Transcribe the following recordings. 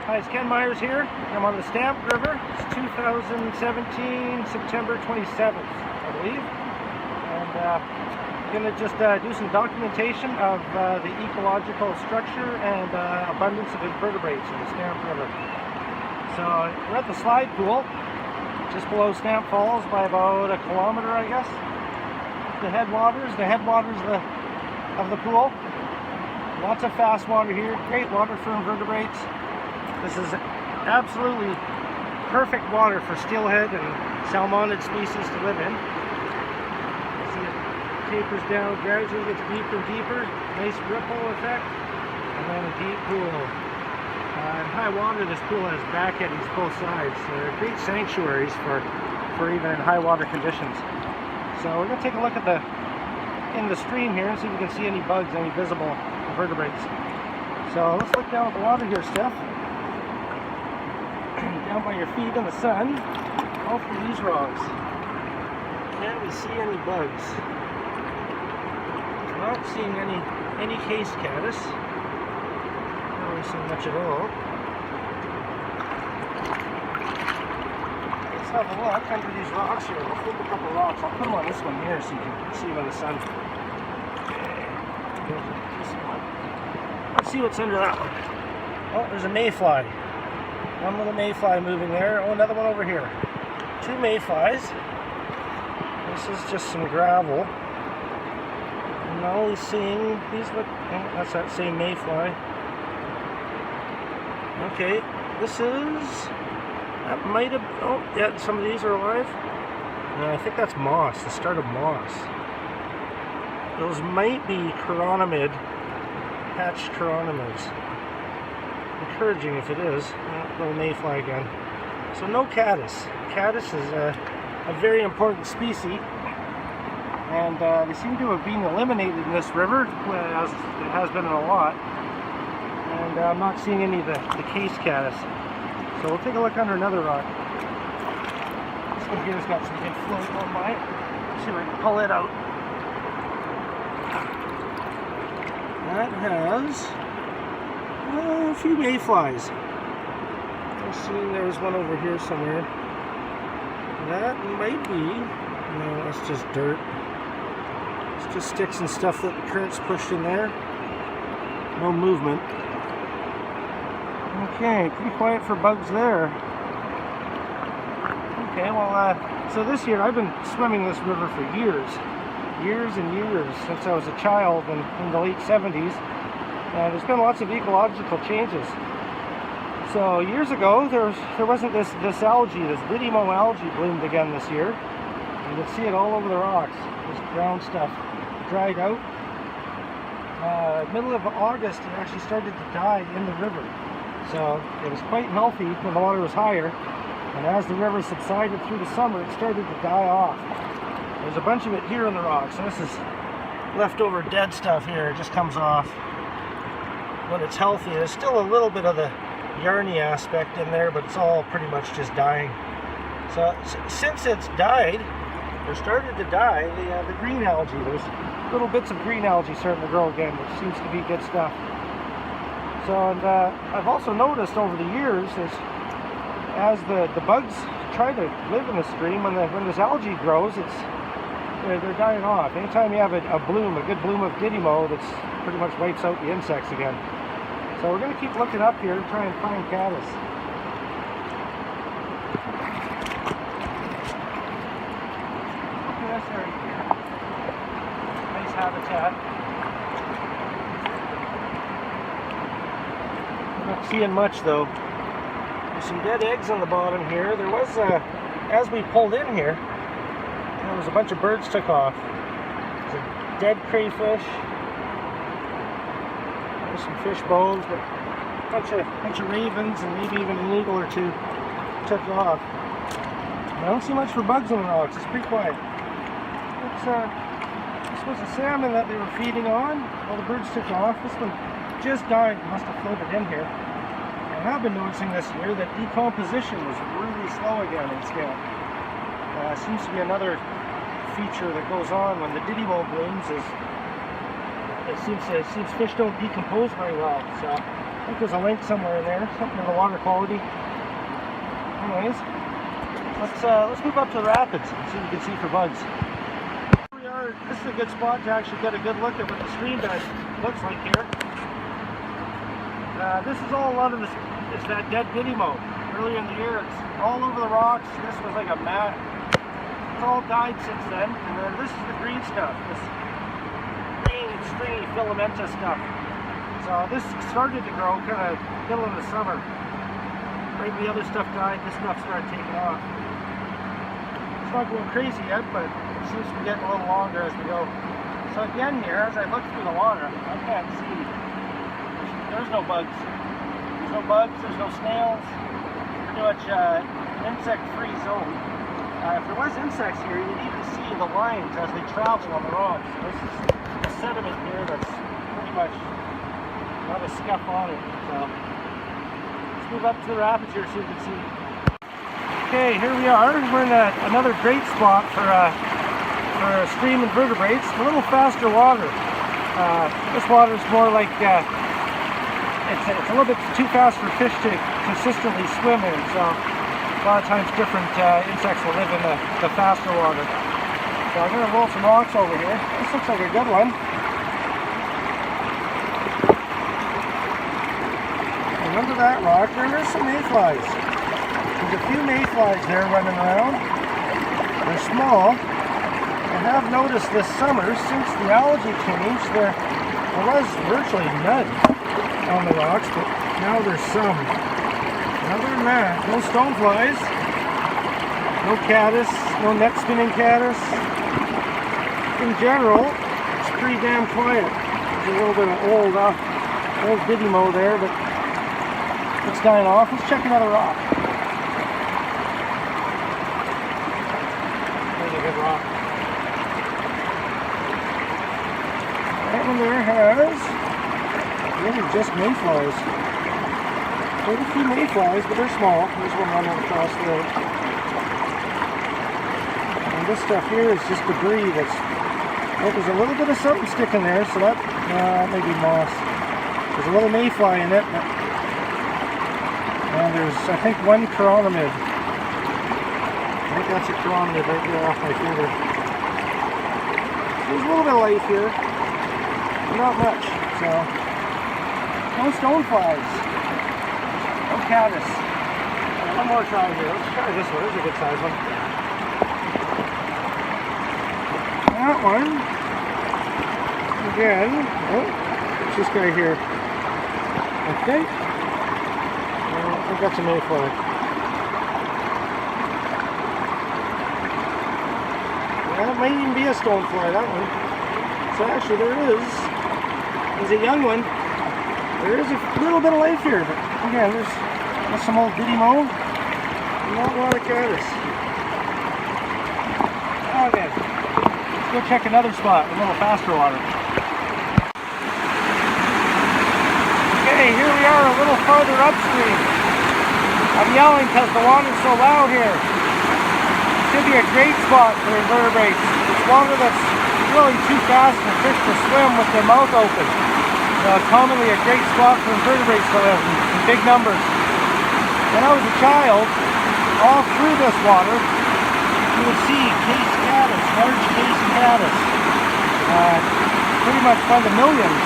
Hi, it's Ken Myers here. I'm on the Stamp River. It's 2017, September 27th, I believe. And I'm going to just do some documentation of the ecological structure and abundance of invertebrates in the Stamp River. So we're at the slide pool, just below Stamp Falls by about a kilometer, I guess. The headwaters of the pool. Lots of fast water here, great water for invertebrates. This is absolutely perfect water for steelhead and salmonid species to live in. See it tapers down, gradually gets deeper and deeper. Nice ripple effect, and then a deep pool. In high water, this pool has back eddies both sides. So they're great sanctuaries for even in high water conditions. So we're going to take a look at in the stream here and see if we can see any bugs, any visible invertebrates. So let's look down at the water here, Steph. Down by your feet in the sun, off of these rocks. Can we see any bugs? Not seeing any case caddis. Not really seeing much at all. Let's have a look under these rocks here. We'll flip a couple rocks. I'll put them on this one here so you can see them in the sun. Let's see what's under that one. Oh, there's a mayfly. One little mayfly moving there. Oh, another one over here. Two mayflies. This is just some gravel. I'm only seeing these look. Oh, that's that same mayfly. Okay, this is. That might have. Oh, yeah, some of these are alive. I think that's moss. The start of moss. Those might be chironomid, hatched chironomids. Encouraging if it is. Little mayfly again. So no caddis. Caddis is a very important species, and they seem to have been eliminated in this river, as it has been in a lot. And I'm not seeing any of the case caddis. So we'll take a look under another rock. This one here's got some good flow going by. Let's see if I can pull it out. That has a few mayflies. I'm seeing there was one over here somewhere. That might be. No, that's just dirt. It's just sticks and stuff that the current's pushed in there. No movement. Okay, pretty quiet for bugs there. Okay, well, so this year I've been swimming this river for years and years, since I was a child in the late 70s. There's been lots of ecological changes. So years ago, there wasn't this algae, this Didymo algae bloomed again this year. You can see it all over the rocks. This brown stuff dried out. Middle of August, it actually started to die in the river. So it was quite healthy when the water was higher. And as the river subsided through the summer, it started to die off. There's a bunch of it here in the rocks. And this is leftover dead stuff here. It just comes off when it's healthy. There's still a little bit of the yarny aspect in there, but it's all pretty much just dying. So since it's died, or started to die, the green algae, there's little bits of green algae starting to grow again, which seems to be good stuff. So, and I've also noticed over the years, as the bugs try to live in the stream, when this algae grows, they're dying off. Anytime you have a good bloom of Didymo, that's pretty much wipes out the insects again. So we're going to keep looking up here and try and find caddis. Okay, that's right here. Nice habitat. I'm not seeing much though. There's some dead eggs on the bottom here. There was, as we pulled in here, there was a bunch of birds took off. There's a dead crayfish. There's some fish bones, but a bunch of ravens and maybe even an eagle or two took off. I don't see much for bugs on the rocks. It's pretty quiet. This was a salmon that they were feeding on. All the birds took off. This one just died. Must have floated in here. I have been noticing this year that decomposition was really slow again in scale. Seems to be another feature that goes on when the Didymo blooms. It seems fish don't decompose very well. So I think there's a link somewhere in there, something in the water quality. Anyways, let's move up to the rapids and see what we can see for bugs. Here we are. This is a good spot to actually get a good look at what the stream bed looks like here. This is all a lot of this. It's that dead biddymo. Earlier in the year, it's all over the rocks. This was like a mat. It's all died since then. And then this is the green stuff. This green, stringy filamenta stuff. So this started to grow kind of middle of the summer. Right when the other stuff died, this stuff started taking off. It's not going crazy yet, but it seems to be getting a little longer as we go. So again here, as I look through the water, I can't see. There's no bugs. There's no bugs, there's no snails. Pretty much insect-free zone. If there was insects here, you'd even see the lines as they travel on the rocks. This is the sediment here that's pretty much not a scuff on it. So let's move up to the rapids here so you can see. Okay, here we are. We're in another great spot for stream invertebrates. A little faster water. This water is more like it's a little bit too fast for fish to consistently swim in, so a lot of times different insects will live in the faster water. So I'm going to roll some rocks over here. This looks like a good one. Remember that rock? There's some mayflies. There's a few mayflies there running around. They're small. I have noticed this summer, since the algae changed, there was virtually none on the rocks, but now there's some. Other than that, no stoneflies, no caddis, no net spinning caddis. In general, it's pretty damn quiet. There's a little bit of old biddymo there, but it's dying off. Let's check another rock. There's a good rock. That one there has really just mayflies. Quite a few mayflies, but they're small. There's one running across there. And this stuff here is just debris that's... Oh, there's a little bit of something sticking there, so that may be moss. There's a little mayfly in it. And there's, I think, one chironomid. I think that's a chironomid right there off my finger. There's a little bit of life here. Not much, so... No stoneflies. No caddis. One more try here. Let's try this one. This is a good size one. That one. Again. Oh, it's this guy here. I think. I think that's a mayfly. Well, it might even be a stonefly, that one. So actually there is. There's a young one. There is a little bit of life here, but again, there's some old biddymo. Not a lot of caddis. Okay, let's go check another spot, a little faster water. Okay, here we are a little farther upstream. I'm yelling because the water's so loud here. It should be a great spot for invertebrates. It's water that's really too fast for fish to swim with their mouth open. Commonly a great spot for invertebrates to live in big numbers. When I was a child, all through this water, you would see case caddis, large case caddis, pretty much by the millions.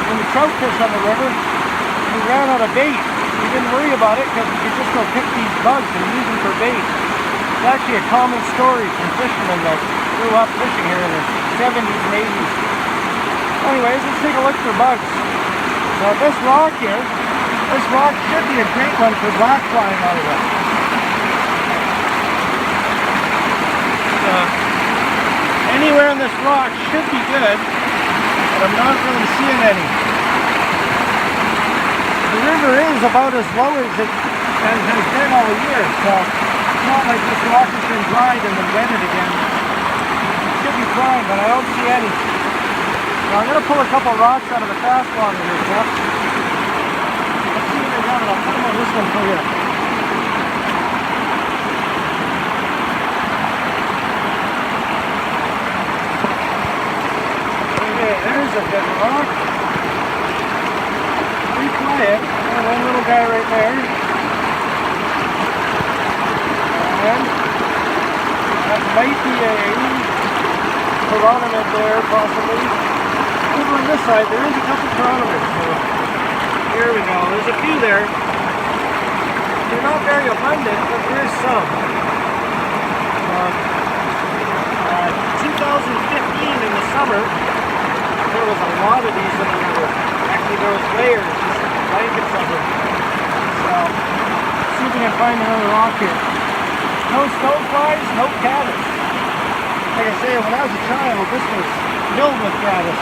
When we trout fish on the river, we ran out of bait. We didn't worry about it because we could just go pick these bugs and use them for bait. It's actually a common story from fishermen that grew up fishing here in the 70s and 80s. Anyways, let's take a look for bugs. Now this rock here, this rock should be a great one for black flying out of it. Anywhere in this rock should be good, but I'm not really seeing any. The river is about as low as it has been all year, so it's not like this rock has been dried and then wetted again. It should be fine, but I don't see any. So I'm going to pull a couple rocks out of the fast water here, Jeff. Let's see what they got. I'll put them on this one for you. Okay, there's a good rock. pretty quiet. And one little guy right there. And that might be a chironomid there, possibly. Over on this side, there is a couple chironomids. So here we go. There's a few there. They're not very abundant, but there's some. 2015 in the summer, there was a lot of these in the river. Actually, there was layers, just blankets of them. So, let's see if we can find another rock here. No stoneflies, no caddis. Like I say, when I was a child, this was filled with caddis.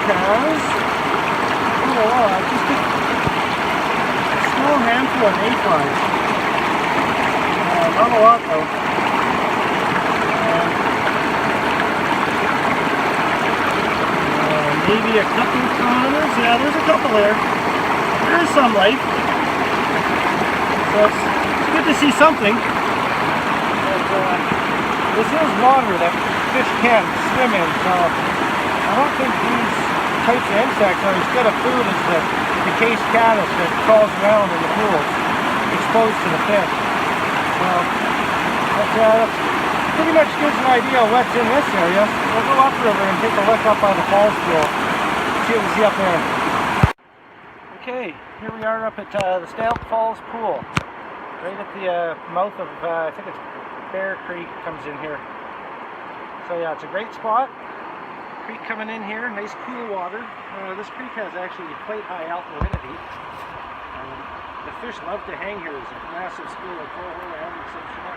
Has just a small handful of mayflies. Not a lot though. Maybe a couple of chironomids. Yeah, there's a couple there. There is some life. So it's good to see something. But, this is water that fish can swim in, so I don't think these types of insects are as good a food as the case caddis that crawls around in the pools, exposed to the fish. So, that pretty much gives an idea of what's in this area. We'll go upriver and take a look up by the falls pool. See what we see up there. Okay, here we are up at the Stamp Falls pool. Right at the mouth of, I think it's Bear Creek comes in here. So yeah, it's a great spot. Creek coming in here, nice cool water. This creek has actually quite high alkalinity. The fish love to hang here. There's a massive school of coral having some snow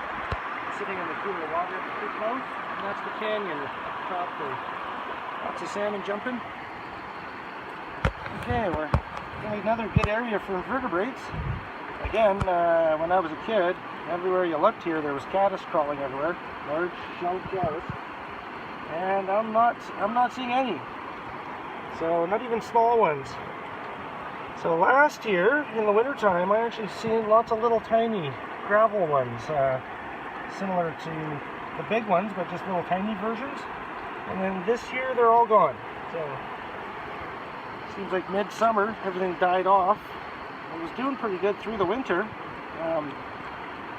sitting in the cooler water at the creek mouth. And that's the canyon up top there. Lots of salmon jumping. Okay, we're in another good area for invertebrates. Again, when I was a kid, everywhere you looked here there was caddis crawling everywhere. Large shelled caddis. And I'm not seeing any. So not even small ones. So last year in the wintertime I actually seen lots of little tiny gravel ones, similar to the big ones, but just little tiny versions. And then this year they're all gone. So seems like midsummer everything died off. It was doing pretty good through the winter.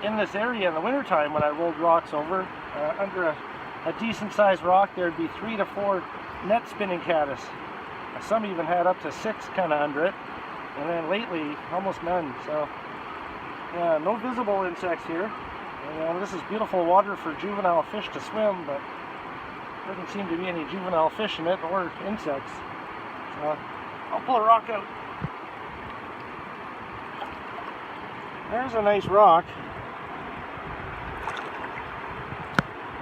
In this area in the wintertime when I rolled rocks over, under a decent sized rock there'd be 3 to 4 net spinning caddis. Some even had up to 6 kind of under it, and then lately almost none. So yeah, no visible insects here. And, this is beautiful water for juvenile fish to swim, but doesn't seem to be any juvenile fish in it or insects. So I'll pull a rock out. There's a nice rock.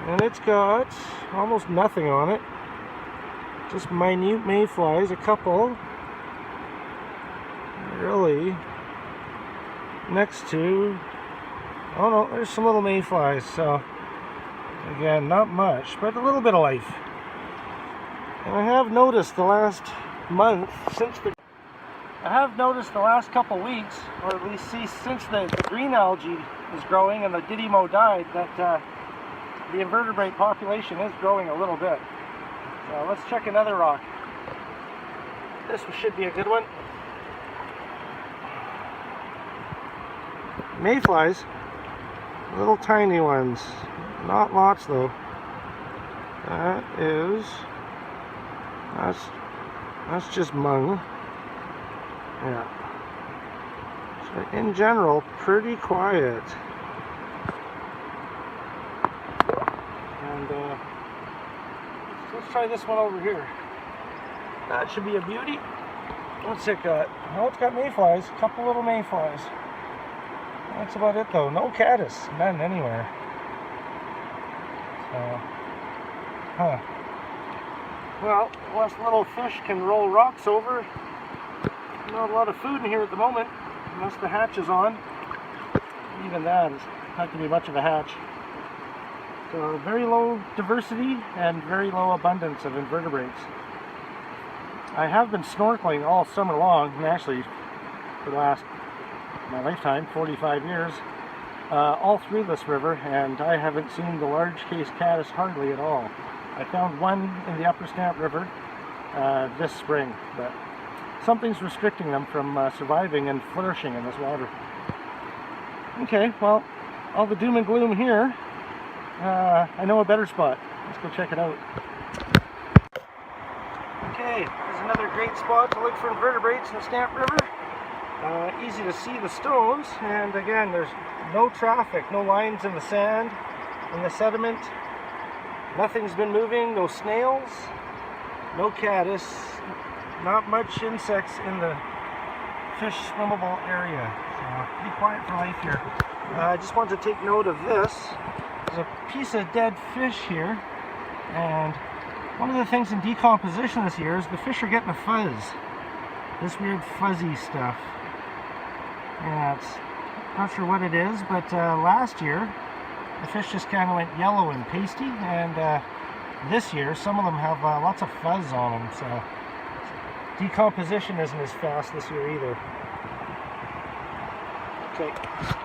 And it's got almost nothing on it. Just minute mayflies, a couple. Really. Next to, oh no, there's some little mayflies. So, again, not much, but a little bit of life. And I have noticed the last month, I have noticed the last couple weeks, or at least since the green algae is growing and the Didymo died, that the invertebrate population is growing a little bit. So let's check another rock. This should be a good one. Mayflies, little tiny ones, not lots though. That's just mung. Yeah. So in general, pretty quiet. And let's try this one over here. That should be a beauty. What's it got? Oh, it's got mayflies. A couple little mayflies. That's about it though. No caddis. None anywhere. So, well, unless little fish can roll rocks over. Not a lot of food in here at the moment, unless the hatch is on. Even that is not going to be much of a hatch. So very low diversity and very low abundance of invertebrates. I have been snorkeling all summer long, and actually for the last my lifetime, 45 years, all through this river, and I haven't seen the large case caddis hardly at all. I found one in the upper Stamp River this spring, but something's restricting them from surviving and flourishing in this water. Okay, well, all the doom and gloom here, I know a better spot. Let's go check it out. Okay, there's another great spot to look for invertebrates in the Stamp River. Easy to see the stones, and again, there's no traffic, no lines in the sand, in the sediment. Nothing's been moving, no snails, no caddis, not much insects in the fish swimmable area. So be quiet for life here. I just wanted to take note of this. There's a piece of dead fish here, and one of the things in decomposition this year is the fish are getting a fuzz. This weird fuzzy stuff. Yeah, it's not sure what it is, but last year the fish just kind of went yellow and pasty, and this year some of them have lots of fuzz on them, so decomposition isn't as fast this year either. Okay.